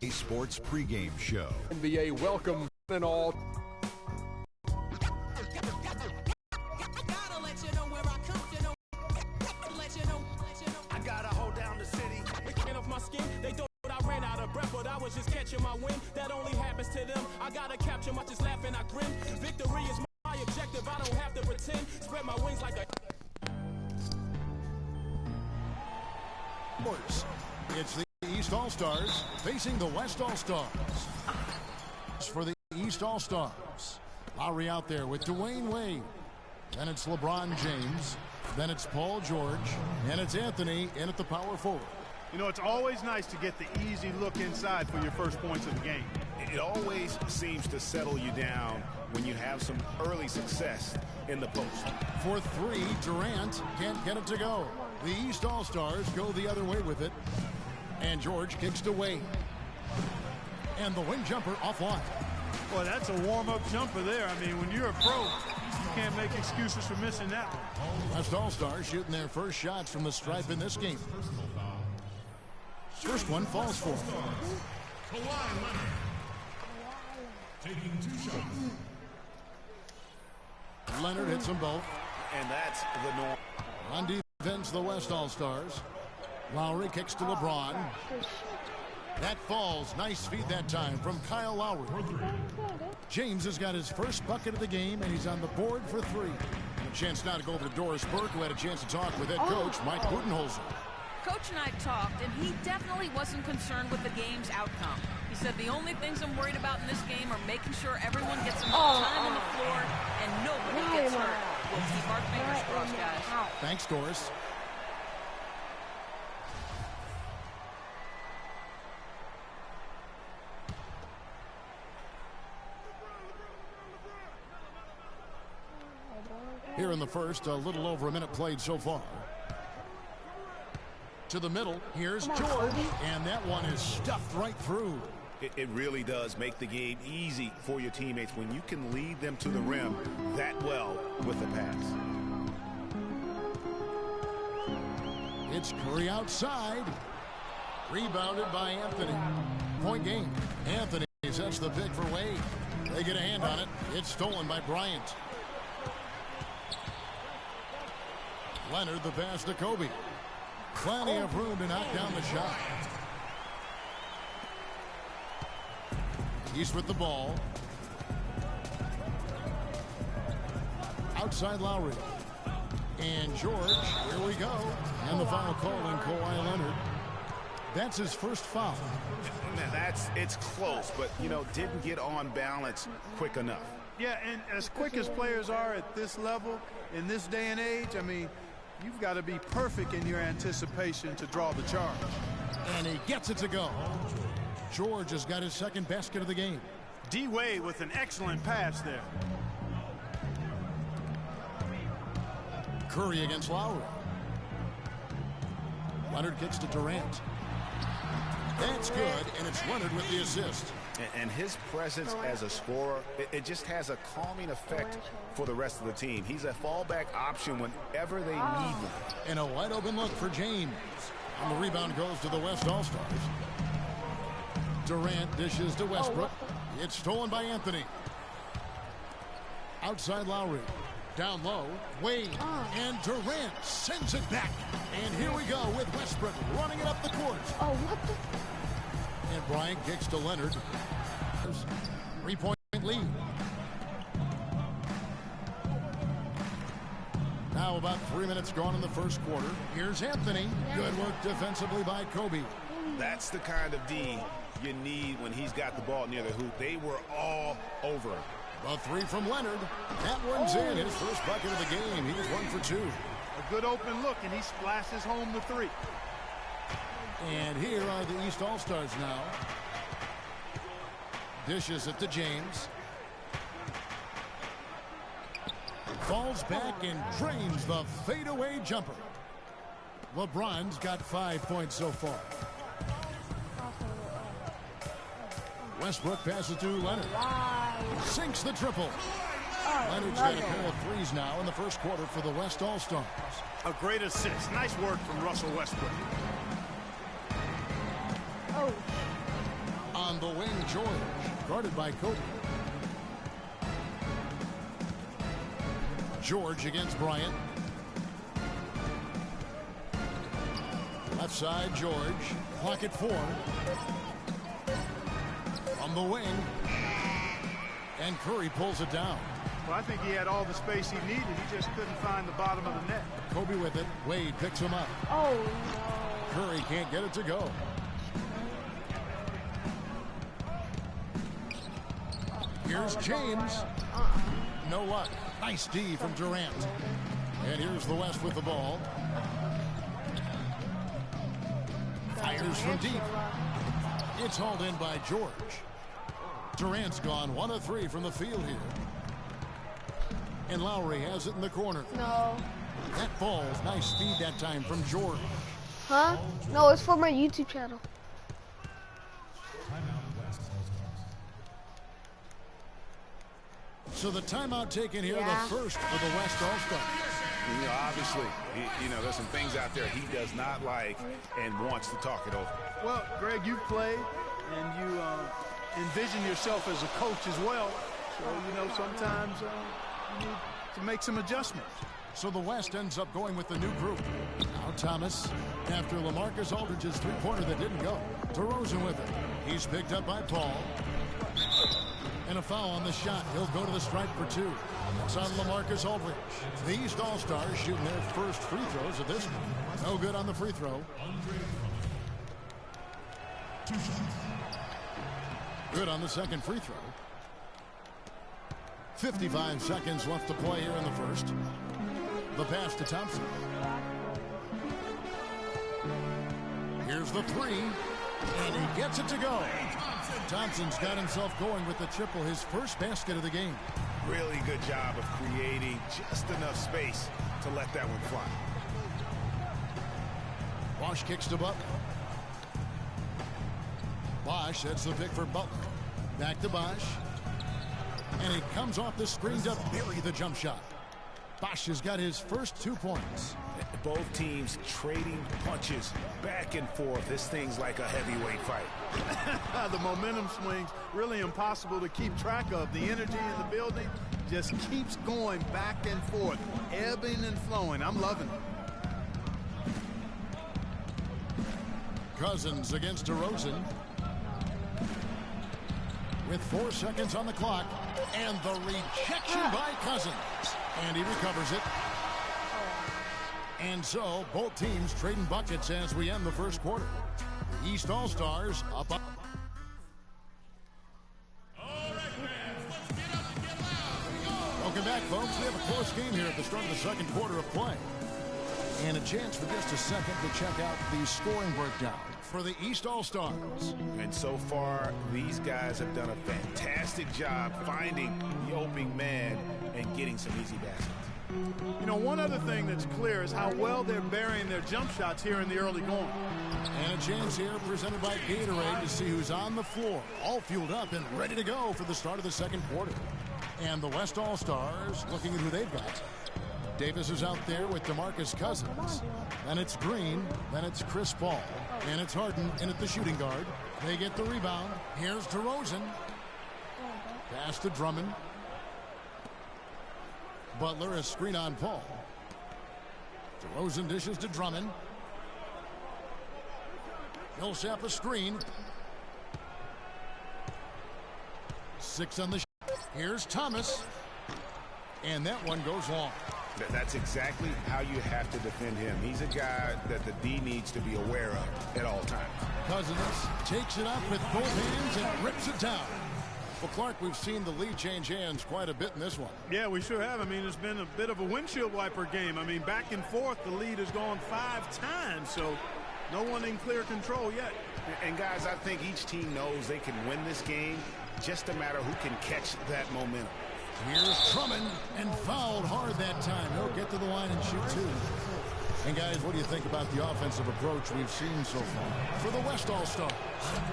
Sports pregame show. NBA welcome and all. I gotta hold down the city. Can't off my skin. They thought I ran out of breath, but I was just catching my wind. That only happens to them. I gotta capture my just laugh and I grin. Victory is my objective. I don't have to pretend. Spread my wings like a. It's the East All-Stars facing the West All-Stars. For the East All-Stars, Lowry out there with Dwayne Wade. Then it's LeBron James. Then it's Paul George. And it's Anthony in at the power forward. You know, it's always nice to get the easy look inside for your first points of the game. It always seems to settle you down when you have some early success in the post. For three, Durant can't get it to go. The East All-Stars go the other way with it. And George kicks to Wade. And the wing jumper offline. Boy, that's a warm-up jumper there. I mean, when you're a pro, you can't make excuses for missing that one. West All-Stars shooting their first shots from the stripe in this game. First one falls for him. Kawhi Leonard taking 2 shots. Leonard hits them both. And that's the norm. On defense, the West All-Stars. Lowry kicks to LeBron. That falls. Nice feed that time from Kyle Lowry. James has got his first bucket of the game, and he's on the board for 3. A chance now to go over to Doris Burke, who had a chance to talk with head coach Mike Budenholzer. Coach and I talked, and he definitely wasn't concerned with the game's outcome. He said the only things I'm worried about in this game are making sure everyone gets enough time on the floor and nobody gets hurt. We'll keep our fingers crossed, guys. Thanks, Doris. Here in the first, a little over a minute played so far. To the middle, here's George, and that one is stuffed right through. It really does make the game easy for your teammates when you can lead them to the rim that well with the pass. It's Curry outside. Rebounded by Anthony. Point game. Anthony sets the pick for Wade. They get a hand on it. It's stolen by Bryant. Leonard the pass to Kobe. Plenty of room to knock down the shot. He's with the ball. Outside Lowry. And George, here we go. And the foul call on Kawhi Leonard. That's his first foul. It's close, but, you know, didn't get on balance quick enough. Yeah, and as quick as players are at this level, in this day and age, I mean, you've got to be perfect in your anticipation to draw the charge. And he gets it to go. George has got his second basket of the game. D. Wade with an excellent pass there. Curry against Lowry. Leonard kicks to Durant. That's good, and it's Leonard with the assist. And his presence as a scorer, it just has a calming effect for the rest of the team. He's a fallback option whenever they need one. And a wide open look for James. And the rebound goes to the West All-Stars. Durant dishes to Westbrook. It's stolen by Anthony. Outside Lowry. Down low, Wade. And Durant sends it back. And here we go with Westbrook running it up the court. Oh, what the? And Bryant kicks to Leonard. 3-point lead. Now about 3 minutes gone in the first quarter. Here's Anthony. Good work defensively by Kobe. That's the kind of D you need when he's got the ball near the hoop. They were all over him. A 3 from Leonard. That one's in. His first bucket of the game. He's 1 for 2. A good open look, and he splashes home the 3. And here are the East All-Stars now. Dishes it to James. Falls back and drains the fadeaway jumper. LeBron's got 5 points so far. Westbrook passes to Leonard. Sinks the triple. Leonard's got a pair of threes now in the first quarter for the West All-Stars. A great assist. Nice work from Russell Westbrook. George, guarded by Kobe. George against Bryant. Left side, George. Clock at 4. From the wing. And Curry pulls it down. Well, I think he had all the space he needed. He just couldn't find the bottom of the net. Kobe with it. Wade picks him up. Oh, no. Curry can't get it to go. Here's James. No luck. Nice D from Durant. And here's the West with the ball. Fires from deep. It's hauled in by George. Durant's gone 1 of 3 from the field here. And Lowry has it in the corner. No. That falls. Nice feed that time from George. Huh? No, it's for my YouTube channel. So the timeout taken here, Yeah. the first for the West All-Stars. You know, obviously, there's some things out there he does not like and wants to talk it over. Well, Greg, you've played, and you envision yourself as a coach as well. So, sometimes you need to make some adjustments. So the West ends up going with the new group. Now Thomas, after LaMarcus Aldridge's three-pointer that didn't go. DeRozan with it. He's picked up by Paul. And a foul on the shot. He'll go to the stripe for 2. It's on LaMarcus Aldridge. The East All-Stars shooting their first free throws of this one. No good on the free throw. Good on the second free throw. 55 seconds left to play here in the first. The pass to Thompson. Here's the 3. And he gets it to go. Thompson's got himself going with the triple, his first basket of the game. Really good job of creating just enough space to let that one fly. Bosch kicks to Butler. Bosch sets the pick for Butler. Back to Bosch. And he comes off the screen to bury the jump shot. Bosch has got his first 2 points. Both teams trading punches back and forth. This thing's like a heavyweight fight. The momentum swings really impossible to keep track of. The energy in the building just keeps going back and forth, ebbing and flowing. I'm loving it. Cousins against DeRozan. With 4 seconds on the clock. And the rejection by Cousins. And he recovers it. And so, both teams trading buckets as we end the first quarter. The East All-Stars up. Welcome back, folks. We have a close game here at the start of the second quarter of play. And a chance for just a second to check out the scoring breakdown for the East All-Stars. And so far, these guys have done a fantastic job finding the opening man and getting some easy baskets. One other thing that's clear is how well they're burying their jump shots here in the early going. And a chance here presented by Gatorade to see who's on the floor, all fueled up and ready to go for the start of the second quarter. And the West All-Stars looking at who they've got. Davis is out there with DeMarcus Cousins. Then it's Green. Then it's Chris Paul. And it's Harden in at the shooting guard. They get the rebound. Here's DeRozan. Pass to Drummond. Butler, a screen on Paul. DeRozan dishes to Drummond. Millsap a screen. 6 on the shot. Here's Thomas. And that one goes long. That's exactly how you have to defend him. He's a guy that the D needs to be aware of at all times. Cousins takes it up with both hands and rips it down. Well, Clark, we've seen the lead change hands quite a bit in this one. Yeah, we sure have. I mean, it's been a bit of a windshield wiper game. I mean, back and forth, the lead has gone 5 times, so no one in clear control yet. And guys, I think each team knows they can win this game. Just a matter who can catch that momentum. Here's Drummond, and fouled hard that time. He'll get to the line and shoot 2. And guys, what do you think about the offensive approach we've seen so far for the West All-Stars?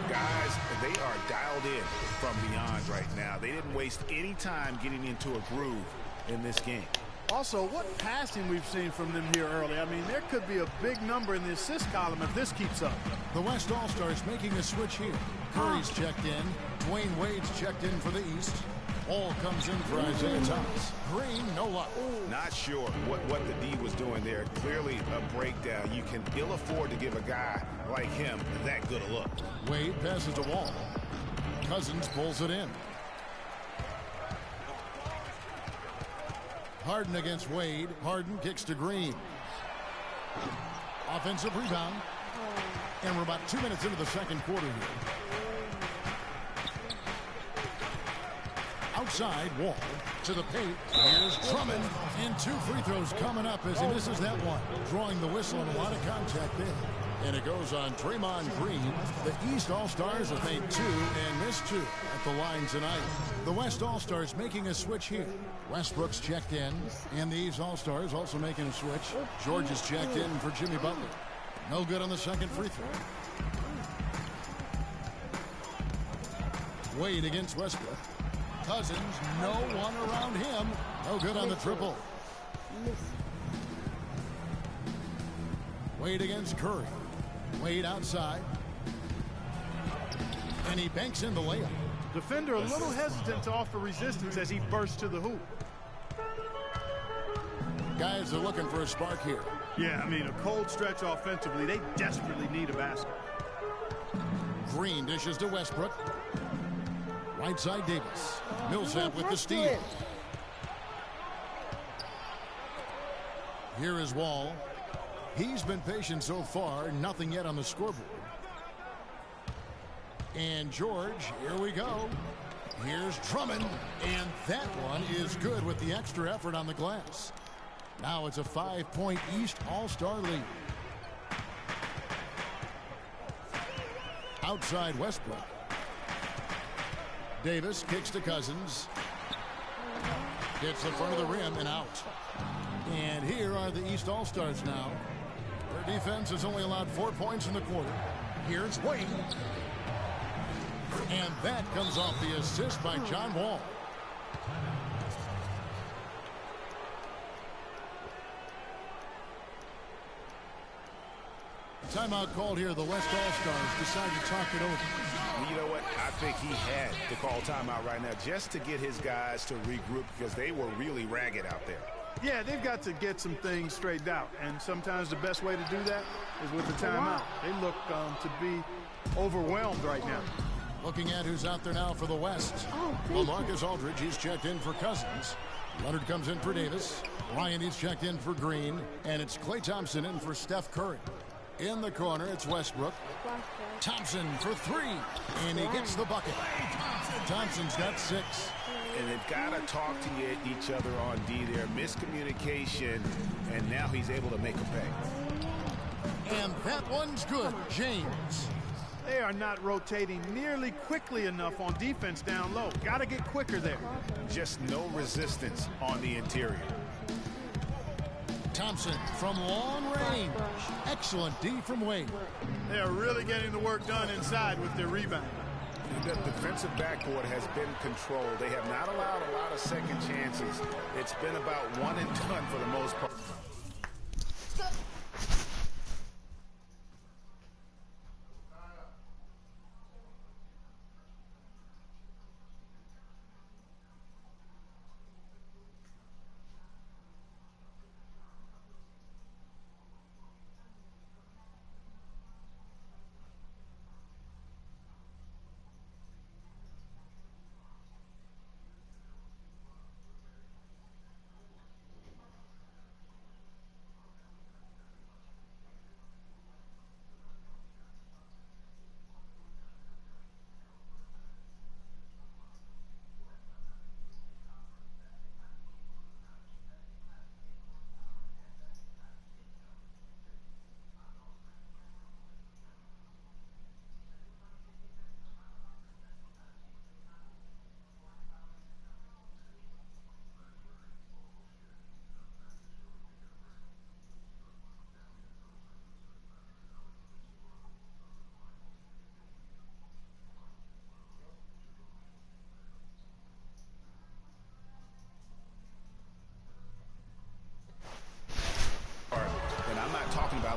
Guys, they are dialed in from beyond right now. They didn't waste any time getting into a groove in this game. Also, what passing we've seen from them here early. I mean, there could be a big number in the assist column if this keeps up. The West All-Stars making a switch here. Curry's checked in. Dwayne Wade's checked in for the East. Ball comes in for Isaiah Thomas. Green, no luck. Not sure what the D was doing there. Clearly a breakdown. You can ill afford to give a guy like him that good a look. Wade passes a Wall. Cousins pulls it in. Harden against Wade. Harden kicks to Green. Offensive rebound. And we're about 2 minutes into the second quarter here. Outside, Wall to the paint. Here's Drummond. And 2 free throws coming up as he misses that one. Drawing the whistle and a lot of contact there. And it goes on Draymond Green. The East All-Stars have made 2 and missed 2 at the line tonight. The West All-Stars making a switch here. Westbrook's checked in. And the East All-Stars also making a switch. George is checked in for Jimmy Butler. No good on the second free throw. Wade against Westbrook. Cousins, no one around him. No good on the triple. Wade against Curry. Wade outside. And he banks in the layup. Defender a little hesitant to offer resistance as he bursts to the hoop. Guys are looking for a spark here. Yeah, I mean, a cold stretch offensively. They desperately need a basket. Green dishes to Westbrook. Right side Davis. Millsap with the steal. Here is Wall. He's been patient so far. Nothing yet on the scoreboard. And George, here we go. Here's Drummond. And that one is good with the extra effort on the glass. Now it's a 5-point East All-Star lead. Outside Westbrook. Davis kicks to Cousins. Gets the front of the rim and out. And here are the East All-Stars now. Their defense has only allowed 4 points in the quarter. Here's Wade. And that comes off the assist by John Wall. Timeout called here. The West All-Stars decide to talk it over. You know what? I think he had to call timeout right now just to get his guys to regroup because they were really ragged out there. Yeah, they've got to get some things straightened out. And sometimes the best way to do that is with the timeout. They look to be overwhelmed right now. Looking at who's out there now for the West. Marcus Aldridge, he's checked in for Cousins. Leonard comes in for Davis. Ryan, he's checked in for Green. And it's Klay Thompson in for Steph Curry. In the corner, it's Westbrook. Thompson for 3. And he gets the bucket. Thompson's got 6. And they've got to talk to each other on D there. Miscommunication. And now he's able to make a pay. And that one's good. James. They are not rotating nearly quickly enough on defense down low. Got to get quicker there. Just no resistance on the interior. Thompson from long range. Excellent D from Wade. They are really getting the work done inside with their rebound. The defensive backcourt has been controlled. They have not allowed a lot of second chances. It's been about one and done for the most part.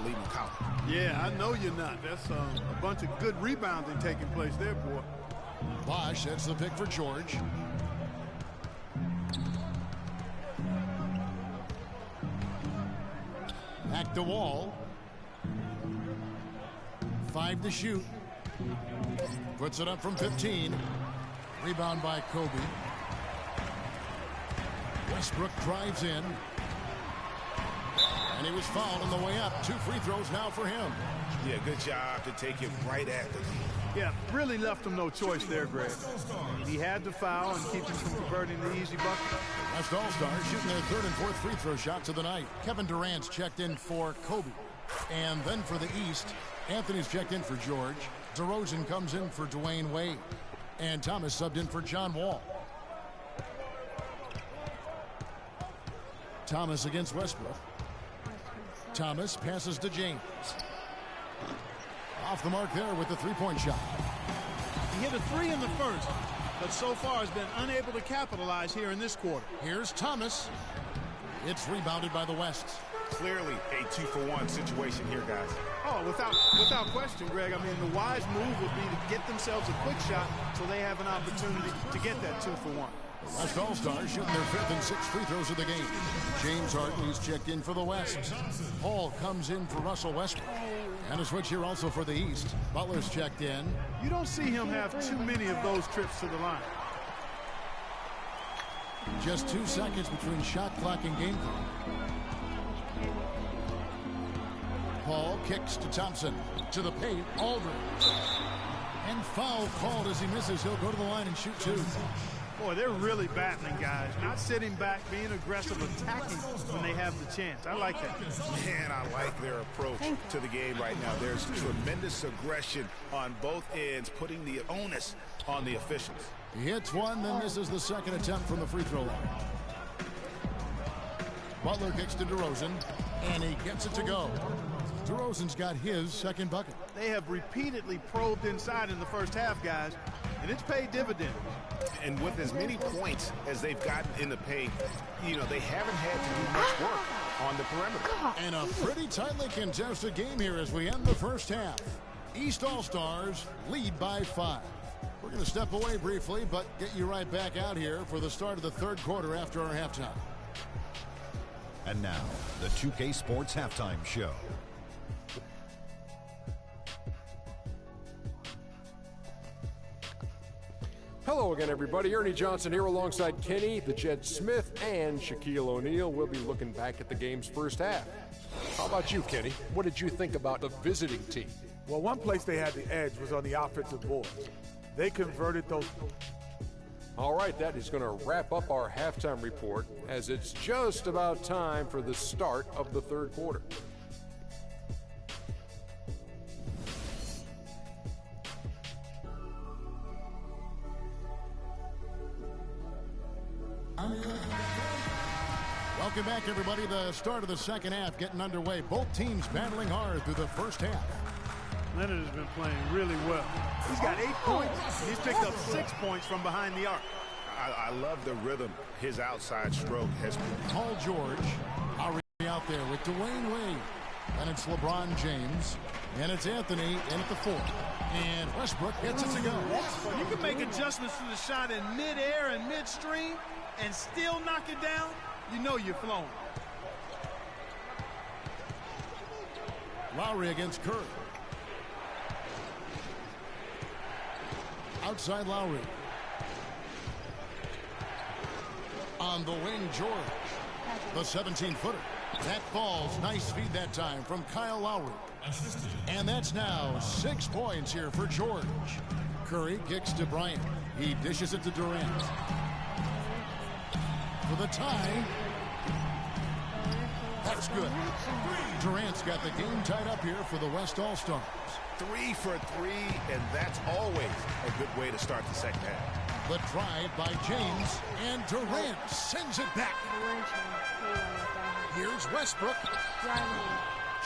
leaving the count. Yeah, I know you're not. That's a bunch of good rebounding taking place there, boy. Bosch sets the pick for George. Back to Wall. 5 to shoot. Puts it up from 15. Rebound by Kobe. Westbrook drives in. And he was fouled on the way up. 2 free throws now for him. Yeah, good job to take it right at the knee. Yeah, really left him no choice there, Greg. He had to foul and keep him from converting the easy bucket. West All-Stars shooting their 3rd and 4th free throw shots of the night. Kevin Durant's checked in for Kobe. And then for the East, Anthony's checked in for George. DeRozan comes in for Dwayne Wade. And Thomas subbed in for John Wall. Thomas against Westbrook. Thomas passes to James. Off the mark there with the three-point shot. He hit a 3 in the first, but so far has been unable to capitalize here in this quarter. Here's Thomas. It's rebounded by the West. Clearly a 2-for-1 situation here, guys. Oh, without question, Greg. I mean, the wise move would be to get themselves a quick shot so they have an opportunity to get that 2-for-1. The West All-Stars shooting their 5th and 6th free throws of the game. James Harden's checked in for the West. Paul comes in for Russell Westbrook. And a switch here also for the East. Butler's checked in. You don't see him have too many of those trips to the line. Just 2 seconds between shot clock and game clock. Paul kicks to Thompson. To the paint, Aldridge. And foul called as he misses. He'll go to the line and shoot 2. Boy, they're really battling, guys. Not sitting back, being aggressive, attacking when they have the chance. I like that. Man, I like their approach to the game right now. There's tremendous aggression on both ends, putting the onus on the officials. He hits one, then misses the second attempt from the free throw line. Butler kicks to DeRozan, and he gets it to go. DeRozan's got his second bucket. They have repeatedly probed inside in the first half, guys, and it's paid dividends. And with as many points as they've gotten in the paint, you know, they haven't had to do much work on the perimeter. And a pretty tightly contested game here as we end the first half. East All-Stars lead by 5. We're going to step away briefly, but get you right back out here for the start of the 3rd quarter after our halftime. And now, the 2K Sports Halftime Show. Hello again, everybody. Ernie Johnson here alongside Kenny, the Jet Smith, and Shaquille O'Neal. We'll be looking back at the game's first half. How about you, Kenny? What did you think about the visiting team? Well, one place they had the edge was on the offensive board. They converted those. All right, that is going to wrap up our halftime report as it's just about time for the start of the 3rd quarter. Welcome back, everybody. The start of the second half getting underway. Both teams battling hard through the first half. Leonard has been playing really well. He's got 8 points, and he's picked up 6 points from behind the arc. I love the rhythm his outside stroke has. Paul George already out there with Dwayne Wade. And it's LeBron James. And it's Anthony in at the 4. And Westbrook gets it to go. You can make adjustments to the shot in midair and midstream and still knock it down. You know you're flowing. Lowry against Curry. Outside Lowry. On the wing, George. The 17-footer. That falls. Nice feed that time from Kyle Lowry. And that's now 6 points here for George. Curry kicks to Bryant. He dishes it to Durant. For the tie. That's good. Durant's got the game tied up here for the West All-Stars. 3 for 3, and that's always a good way to start the second half. The drive by James, and Durant sends it back. Here's Westbrook.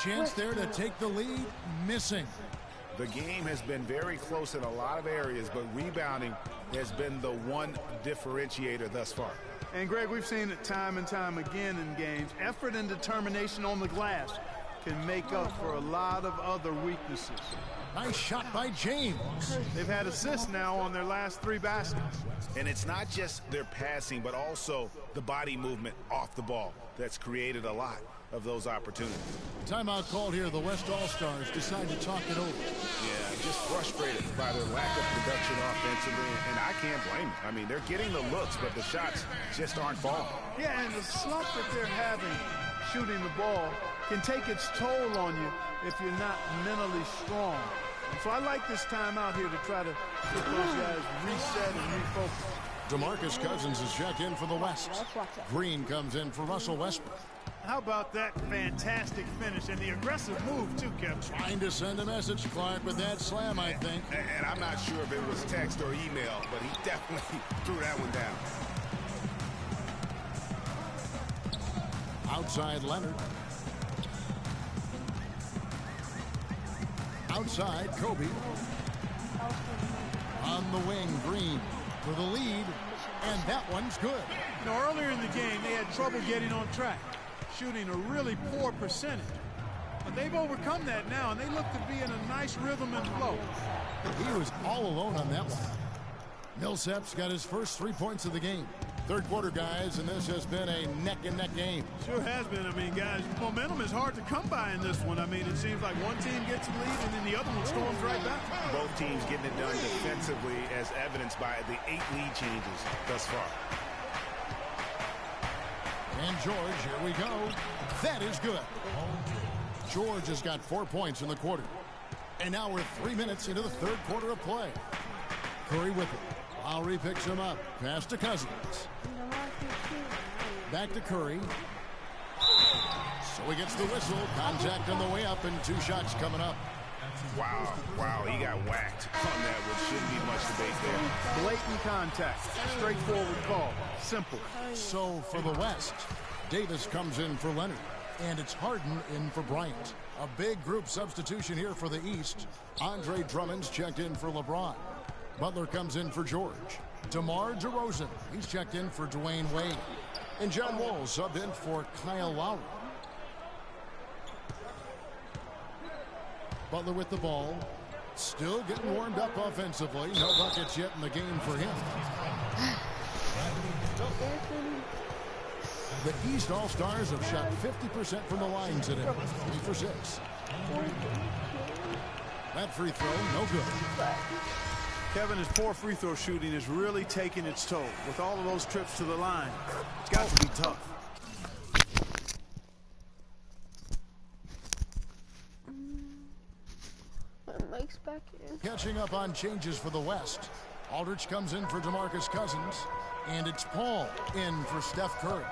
Chance there to take the lead, missing. The game has been very close in a lot of areas, but rebounding has been the one differentiator thus far. And, Greg, we've seen it time and time again in games. Effort and determination on the glass can make up for a lot of other weaknesses. Nice shot by James. They've had assists now on their last 3 baskets. And it's not just their passing, but also the body movement off the ball that's created a lot of those opportunities. Timeout called here. The West All-Stars decide to talk it over. Yeah, just frustrated by their lack of production offensively, and I can't blame them. I mean, they're getting the looks, but the shots just aren't falling. Yeah, and the slump that they're having shooting the ball can take its toll on you if you're not mentally strong. And so I like this timeout here to try to get those guys reset and refocus. DeMarcus Cousins is checked in for the West. Green comes in for Russell Westbrook. How about that fantastic finish and the aggressive move, too, Kevin? Trying to send a message, Clark, with that slam, I think. And I'm not sure if it was text or email, but he definitely threw that one down. Outside Leonard. Outside Kobe. On the wing, Green for the lead, and that one's good. You know, earlier in the game, they had trouble getting on track, shooting a really poor percentage. But they've overcome that now, and they look to be in a nice rhythm and flow. He was all alone on that one. Millsap's got his first 3 points of the game. Third quarter, guys, and this has been a neck-and-neck game. Sure has been. I mean, guys, momentum is hard to come by in this one. I mean, it seems like one team gets a lead, and then the other one storms right back. Both teams getting it done defensively, as evidenced by the 8 lead changes thus far. And George, here we go. That is good. George has got 4 points in the quarter. And now we're 3 minutes into the third quarter of play. Curry with it. Lowry picks him up. Pass to Cousins. Back to Curry. So he gets the whistle. Contact on the way up, and 2 shots coming up. Wow, he got whacked on that, which shouldn't be much debate there. Blatant contact. Straightforward call. Simple. So for the West, Davis comes in for Leonard, and it's Harden in for Bryant. A big group substitution here for the East. Andre Drummond's checked in for LeBron. Butler comes in for George. DeMar DeRozan, he's checked in for Dwayne Wade. And John Wall subbed in for Kyle Lowry. Butler with the ball. Still getting warmed up offensively. No buckets yet in the game for him. The East All-Stars have shot 50% from the line today. 3 for 6. That free throw, no good. Kevin, his poor free throw shooting is really taking its toll. With all of those trips to the line, it's got to be tough. Mike's back in. Catching up on changes for the West. Aldridge comes in for DeMarcus Cousins. And it's Paul in for Steph Curry.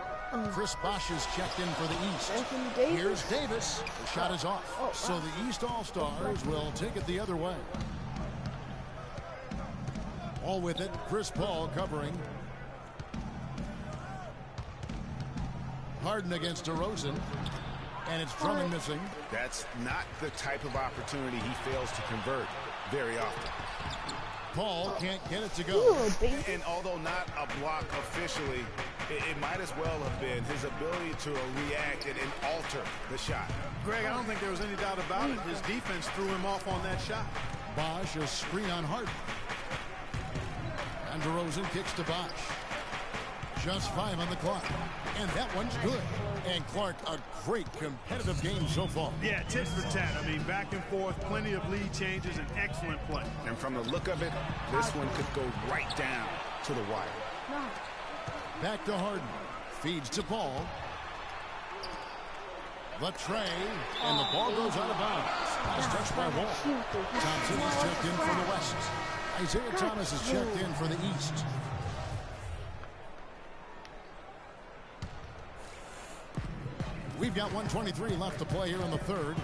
Chris Bosh is checked in for the East. Here's Davis. The shot is off. So the East All-Stars will take it the other way. All with it, Chris Paul covering. Harden against DeRozan. And it's Drummond missing. That's not the type of opportunity he fails to convert very often. Paul can't get it to go. And although not a block officially, it might as well have been his ability to react and alter the shot. Greg, I don't think there was any doubt about it. His defense threw him off on that shot. Bosh, a screen on Harden. And DeRozan kicks to Bosh. Just 5 on the clock. And that one's good. And Clark, a great competitive game so far. Yeah, tit for tat. I mean, back and forth, plenty of lead changes, and excellent play. And from the look of it, this one could go right down to the wire. Back to Harden. Feeds to Paul. The tray, and the ball goes out of bounds. Nice touch by Wall. Thompson is checked in for the West. Isaiah Thomas is checked in for the East. We've got 1:23 left to play here in the third.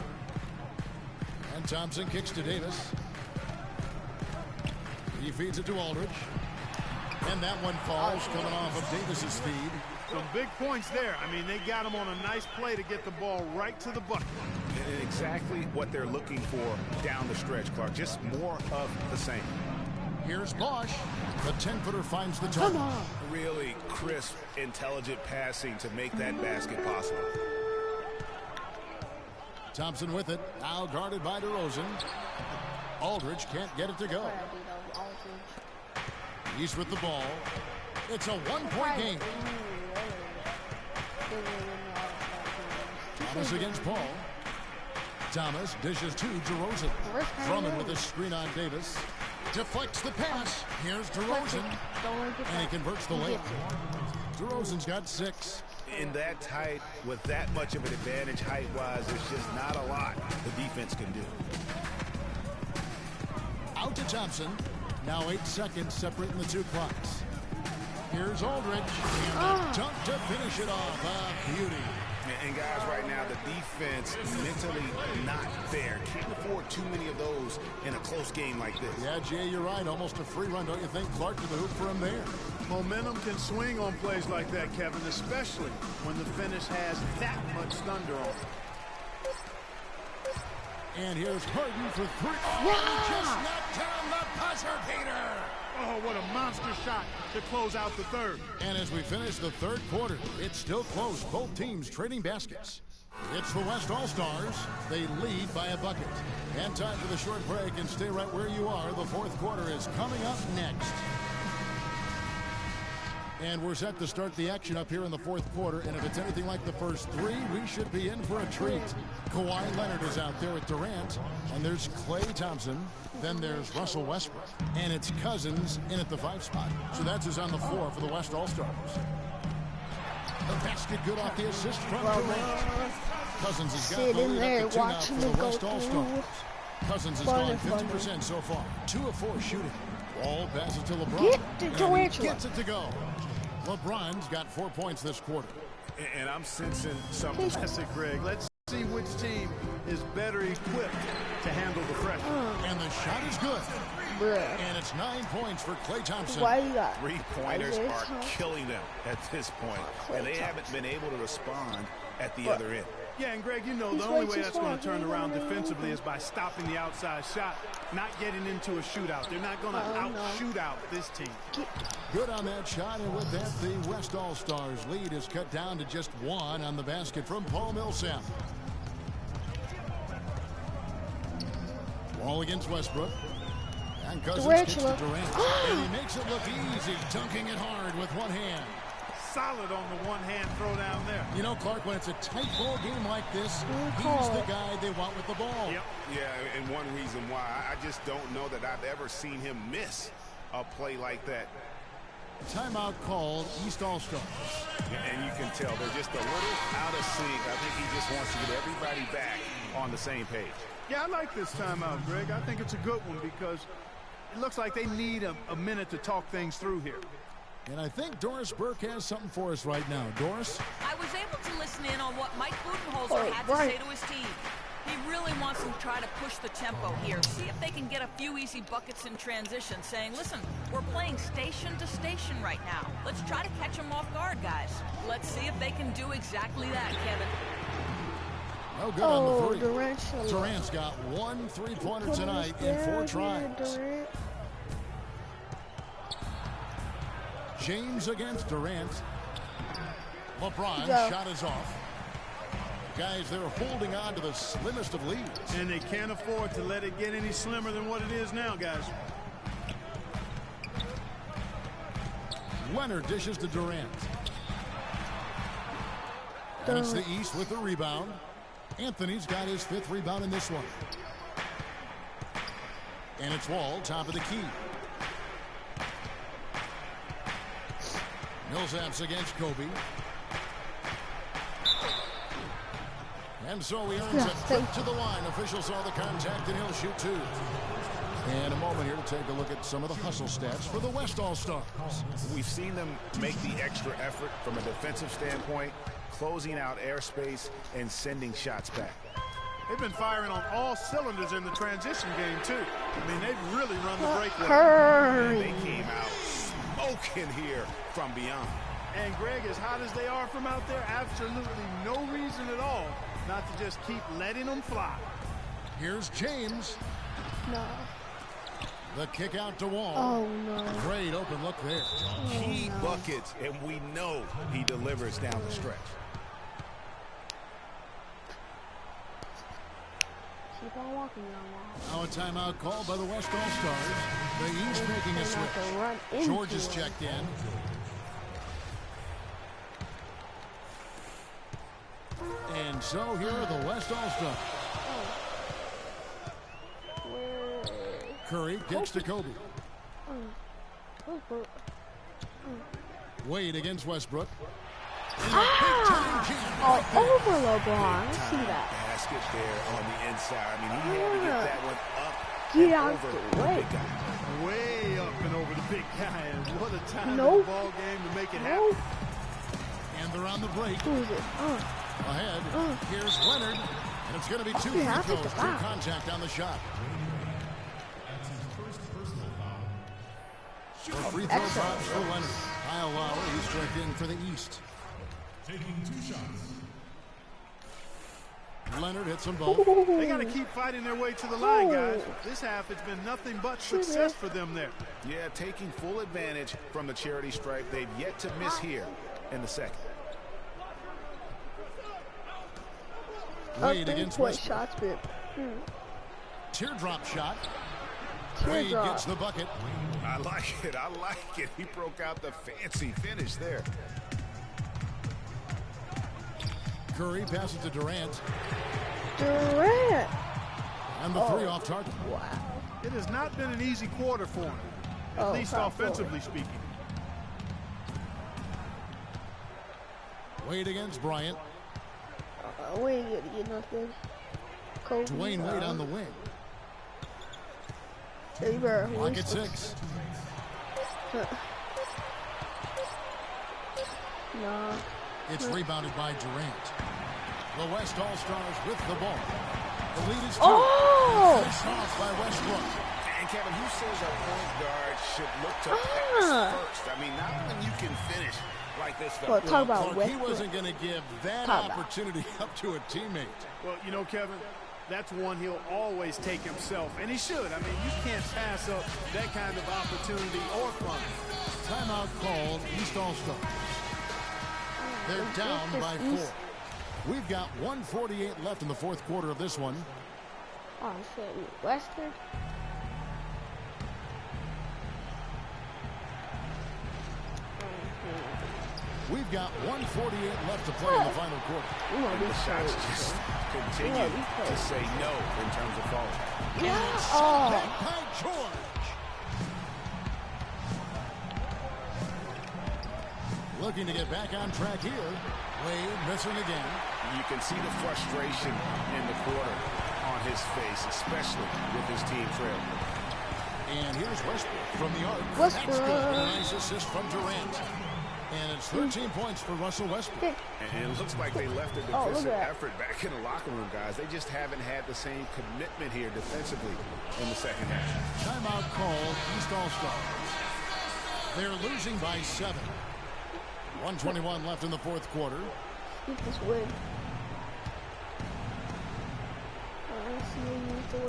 And Thompson kicks to Davis. He feeds it to Aldridge. And that one falls, coming off of Davis's feed. Some big points there. I mean, they got him on a nice play to get the ball right to the bucket. And exactly what they're looking for down the stretch, Clark. Just more of the same. Here's Bosh. The 10-footer finds the target. Really crisp, intelligent passing to make that basket possible. Thompson with it. Now guarded by DeRozan. Aldridge can't get it to go. He's with the ball. It's a one-point game. Thomas against Paul. Thomas dishes to DeRozan. Drummond with a screen on Davis. Deflects the pass. Here's DeRozan. And he converts the layup. DeRozan's got 6. In that tight, with that much of an advantage height-wise, there's just not a lot the defense can do. Out to Thompson. Now 8 seconds separating the two clocks. Here's Aldridge. And a dunk to finish it off. A beauty. And guys, right now, the defense mentally not there. Can't afford too many of those in a close game like this. Yeah, Jay, you're right. Almost a free run, don't you think? Clark to the hoop for him there. Momentum can swing on plays like that, Kevin, especially when the finish has that much thunder on it. And here's Harden for 3. Oh, just knocked down the buzzer beater. Oh, what a monster shot to close out the third. And as we finish the third quarter, it's still close. Both teams trading baskets. It's the West All-Stars. They lead by a bucket. And time for the short break, and stay right where you are. The fourth quarter is coming up next. And we're set to start the action up here in the fourth quarter. And if it's anything like the first 3, we should be in for a treat. Kawhi Leonard is out there with Durant. And there's Klay Thompson. Then there's Russell Westbrook. And it's Cousins in at the 5 spot. So that's who's on the floor for the West All-Stars. The basket good off the assist from Durant. Cousins has got the lead up to 2 now for the West All-Stars. Cousins has gone 50% so far. 2 of 4 shooting. Ball passes to LeBron. And he gets it to go. LeBron's got 4 points this quarter. And I'm sensing something. That's it, Greg. Let's see which team is better equipped to handle the pressure. And the shot is good. Bruh. And it's 9 points for Klay Thompson. Why you got 3-pointers are killing them at this point. And they haven't been able to respond at the other end. Yeah, and Greg, you know, the only way that's going to turn around defensively is by stopping the outside shot, not getting into a shootout. They're not going to out-shoot out this team. Good on that shot, and with that, the West All-Stars lead is cut down to just 1 on the basket from Paul Millsap. Wall against Westbrook. And Cousins kicks to Durant. And he makes it look easy, dunking it hard with one hand. Solid on the one-hand throw down there. You know, Clark, when it's a tight ball game like this, he's the guy they want with the ball. Yep. Yeah, and one reason why, I just don't know that I've ever seen him miss a play like that. Timeout called, East All-Stars. And you can tell they're just a little out of sync. I think he just wants to get everybody back on the same page. Yeah, I like this timeout, Greg. I think it's a good one because it looks like they need a minute to talk things through here. And I think Doris Burke has something for us right now. Doris? I was able to listen in on what Mike Budenholzer had to say to his team. He really wants them to try to push the tempo here, see if they can get a few easy buckets in transition, saying, listen, we're playing station to station right now. Let's try to catch them off guard, guys. Let's see if they can do exactly that, Kevin. No good on the 3. Durant's got 1 3-pointer tonight in 4 tries. James against Durant. LeBron shot is off. Guys, they're holding on to the slimmest of leads. And they can't afford to let it get any slimmer than what it is now, guys. Leonard dishes to Durant. And it's the East with the rebound. Anthony's got his 5th rebound in this one. And it's Wall, top of the key. Millsap's against Kobe. And so he earns a trip to the line. Officials saw the contact, and he'll shoot 2. And a moment here to take a look at some of the hustle stats for the West All-Stars. We've seen them make the extra effort from a defensive standpoint, closing out airspace and sending shots back. They've been firing on all cylinders in the transition game, too. I mean, they've really run the breakaway. They came out smoking here from beyond. And, Greg, as hot as they are from out there, absolutely no reason at all not to just keep letting them fly. Here's James. No. The kick out to Wall. Oh, no. Great open look there. Key buckets, and we know he delivers down the stretch. Now a timeout called by the West All-Stars. The East making a switch. George is checked in. And so here are the West All-Stars. Curry kicks to Kobe. Wade against Westbrook. Over LeBron. I see that. Basket there on the inside. I mean, he had to get that one up. Get out the way. Way up and over the big guy. And what a time in the ball game to make it happen. And they're on the break. Who is it? Ahead. Here's Leonard. And it's going to be 2 free throws. True contact on the shot. Free throw drops for Leonard. Kyle Lowry, he's checked in for the East. Taking 2 shots. Leonard hits them both. They got to keep fighting their way to the line, guys. This half has been nothing but success for them there. Yeah, taking full advantage from the charity stripe. They've yet to miss here in the second. Wade against Westbrook. Shots, but, Teardrop shot. Wade gets the bucket. I like it. I like it. He broke out the fancy finish there. Curry passes to Durant. And the 3 off target. Wow. It has not been an easy quarter for him, at least offensively speaking. Wade against Bryant. We ain't gonna get nothing. Kobe, Dwayne Wade on the wing. Look at 6. Nah. It's rebounded by Durant. The West All-Stars with the ball. The lead is 2. Finished off by Westbrook. And Kevin, who says a point guard should look to pass first? I mean, not when you can finish like this. Well, talk about Clark, he wasn't going to give that opportunity up to a teammate. Well, you know, Kevin, that's one he'll always take himself, and he should. I mean, you can't pass up that kind of opportunity or fun. Timeout called East All-Stars. They're down by 4. We've got 1:48 left in the 4th quarter of this one. Oh, shit. Western. We've got 1:48 left to play in the final quarter. And the shots just continue to say no in terms of falling. Back by George. Looking to get back on track here. Wade missing again. You can see the frustration in the quarter on his face, especially with his team trailing. And here's Westbrook from the arc. Westbrook. That's good. A nice assist from Durant. And it's 13 points for Russell Westbrook. And it looks like they left a defensive effort back in the locker room, guys. They just haven't had the same commitment here defensively in the second half. Timeout called East All-Stars. They're losing by 7. 1:21 left in the 4th quarter. Get this win.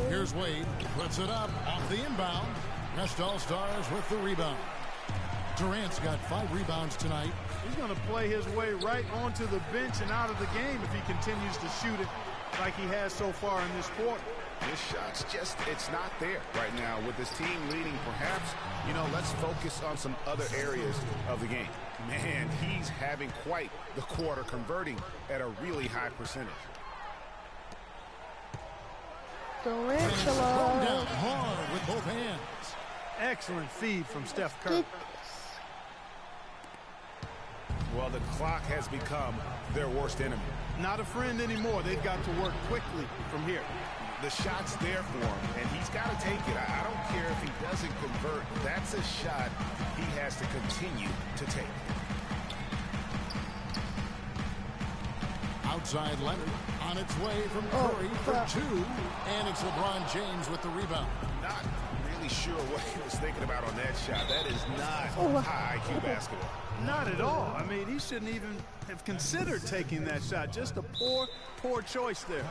Here's Wade. Puts it up off the inbound. West All-Stars with the rebound. Durant's got 5 rebounds tonight. He's going to play his way right onto the bench and out of the game if he continues to shoot it like he has so far in this quarter. This shot's just, it's not there right now. With his team leading, perhaps, you know, let's focus on some other areas of the game. Man, he's having quite the quarter, converting at a really high percentage. Durantula. Down hard with both hands. Excellent feed from Steph Curry. Well, the clock has become their worst enemy. Not a friend anymore. They've got to work quickly from here. The shot's there for him, and he's got to take it. I don't care if he doesn't convert. That's a shot he has to continue to take. Outside Leonard on its way from Curry for 2. And it's LeBron James with the rebound. Not really sure what he was thinking about on that shot. That is not high IQ basketball. Not at all. I mean, he shouldn't even have considered taking that shot. Just a poor choice there.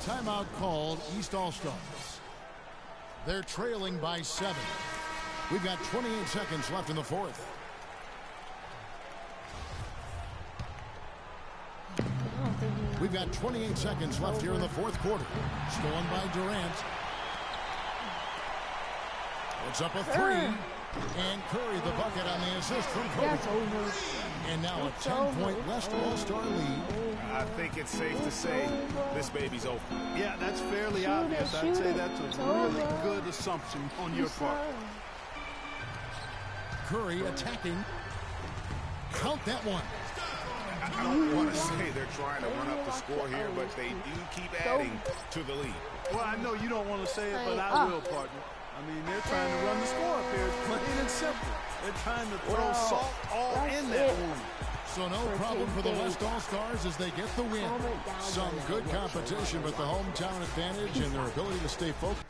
Timeout called East All-Stars. They're trailing by 7. We've got 28 seconds left in the 4th. We've got 28 seconds left here in the fourth quarter. Stolen by Durant. Puts up a three. And Curry the bucket on the assist from Kobe. And now a 10-point West All-Star lead. I think it's safe to say this baby's over. Yeah, that's fairly obvious. I'd say that's a really good assumption on your part. Curry attacking. Count that one. I don't want to say they're trying to run up the score here, but they do keep adding to the lead. Well, I know you don't want to say it, but I will, partner. I mean, they're trying to run the score up here. It's plain and simple. They're trying to throw salt all in that one. So no problem for the West All-Stars as they get the win. Some good competition, but the hometown advantage and their ability to stay focused.